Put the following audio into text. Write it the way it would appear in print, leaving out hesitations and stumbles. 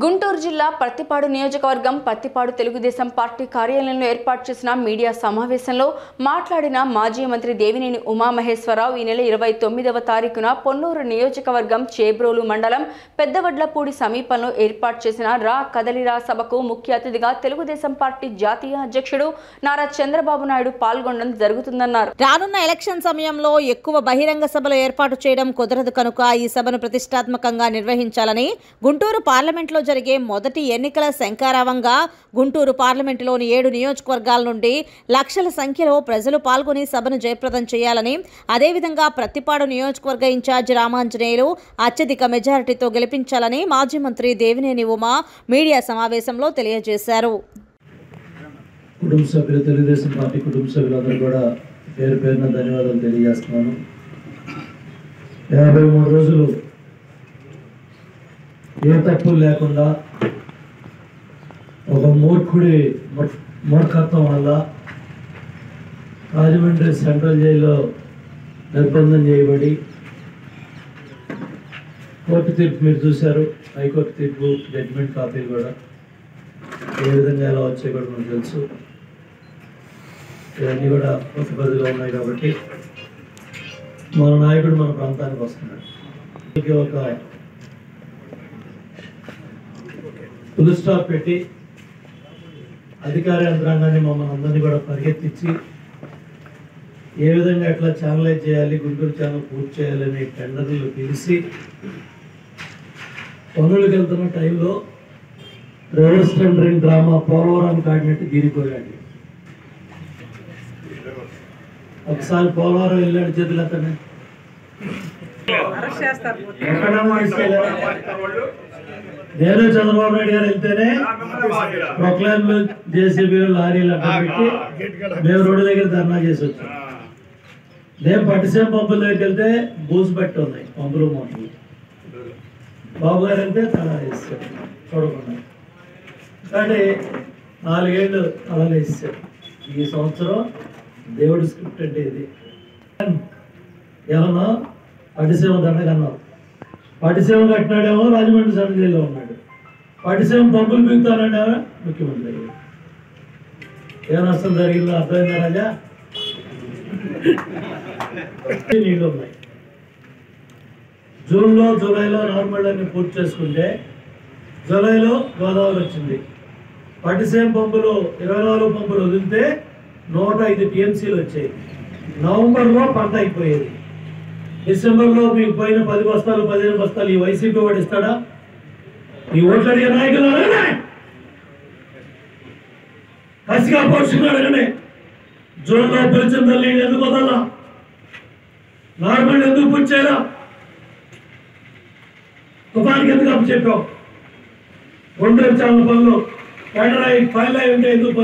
గుంటూరు జిల్లా పత్తిపాడు నియోజకవర్గం పత్తిపాడు తెలుగుదేశం పార్టీ కార్యాలయంలో ఏర్పాటు చేసిన మీడియా సమావేశంలో మాట్లాడిన మాజీ మంత్రి దేవినేని ఉమామహేశ్వరరావు ఈ నెల 29వ తారీఖున పొన్నూరు నియోజకవర్గం చేబ్రోలు మండలం పెద్దవడ్లపూడి సమీపంలో ఏర్పాటు చేసిన రా కదలిరా సభకు ముఖ్య అతిథిగా తెలుగుదేశం పార్టీ జాతీయ అధ్యక్షుడు నారా చంద్రబాబు నాయుడు పాల్గొనడం జరుగుతుందన్నారు. రానున్న ఎలక్షన్ సమయంలో ఎక్కువ బహిరంగ సభలు ఏర్పాటు చేయడం కుదరదు కనుక ఈ సభను ప్రతిష్టాత్మకంగా నిర్వహించాలని గుంటూరు పార్లమెంట్లో జరిగే మొదటి ఎన్నికల శంఖారావంగా గుంటూరు పార్లమెంటులోని 7 నియోజకవర్గాల నుండి లక్షల సంఖ్యలో ప్రజలు పాల్గొని సభను జయప్రదం చేయాలని, అదేవిధంగా ప్రత్తిపాడు నియోజకవర్గ ఇన్ఛార్జి రామాంజనేయులు అత్యధిక మెజారిటీతో గెలిపించాలని మాజీ మంత్రి దేవినేని ఉమా మీడియా సమావేశంలో తెలియజేశారు. కుటుంబ సభ్యులు తెలుగుదేశం పార్టీ కుటుంబ సభ్యులందరూ కూడా పేరు పేరున ధన్యవాదాలు తెలియజేస్తున్నాను. 53 రోజులు ఏ తప్పు లేకుండా ఒక మూర్ఖత్వం వల్ల రాజమండ్రి సెంట్రల్ జైల్లో నిర్బంధం చేయబడి కోర్టు తీర్పు మీరు చూశారు. హైకోర్టు తీర్పు జడ్జిమెంట్ కాపీలు కూడా ఏ విధంగా ఎలా వచ్చాయి కూడా మనకు తెలుసు. ఇవన్నీ కూడా ప్రతిపదిలో ఉన్నాయి కాబట్టి మన నాయకుడు మన ప్రాంతానికి వస్తున్నాడు. ఒక ఫుల్ స్టాప్ పెట్టి అధికార యంత్రాంగాన్ని మమ్మల్ని అందరినీ కూడా పరిగెత్తించి ఏ విధంగా ఎట్లా ఛానలైజ్ చేయాలి, గుంటూరు ఛానల్ పూర్తి చేయాలని టెండర్లు పిలిచి పనులకు వెళ్తున్న టైంలో రివర్స్ టెండరింగ్ డ్రామా పోలవరానికి ఆడినట్టు గిరిపోయాడు. ఒకసారి పోలవరం వెళ్ళాడు చేతులు అతనే నేను చంద్రబాబు నాయుడు గారు వెళ్తేనే ప్రొక్లైన్లు జేసీబీలు లారీలు అడ్డం పెట్టి మేము రోడ్డు దగ్గర ధర్నా చేసి వచ్చాం. నేను పట్టిసీమ పంపుల దగ్గరికి వెళ్తే బూజు పట్టి ఉన్నాయి పంపులు మొక్కలు. బాబు గారు వెళ్తే తలా వేస్తారు చూడకుండా. కానీ 4 ఏళ్ళు తలా వేసారు. ఈ సంవత్సరం దేవుడి స్క్రిప్ట్ అంటే ఇది. ఏమన్నా పట్టిసీమ దండగన్నావు, పట్టిసీమ కట్టినాడేమో రాజమండ్రి సెంట్రల్ జైల్లో ఉన్నాడు. పట్టిసీమ పంపులు పీకుతానండేమో ముఖ్యమంత్రి అయ్యాడు. ఏ నష్టం జరిగిందో అర్థమైందా రాజా? నీళ్ళు ఉన్నాయి. జూన్లో జూలైలో నార్మల్ అన్ని పూర్తి చేసుకుంటే జూలైలో గోదావరి వచ్చింది. పట్టిసీమ పంపులు 24 పంపులు వదిలితే 105 టీఎంసీలు వచ్చాయి. నవంబర్లో పంట అయిపోయేది. డిసెంబర్లో మీకు పోయిన 10 బస్తాలు 15 బస్తాలు ఈ వైసీపీ వాడు ఇస్తాడా? ఈ ఓట్లు అడిగే నాయకులు కసిగా పోషిస్తున్నాడు. జూన్లో పిలిచిన తల్లి ఎందుకు వదల్లా? నార్మల్ ఎందుకు పూర్తి చేయరా? తుఫానికి ఎందుకు అప్పు చెప్పావు? 2 చాలా పనులు ఫైల్ అయి ఉంటే ఎందుకు పనులు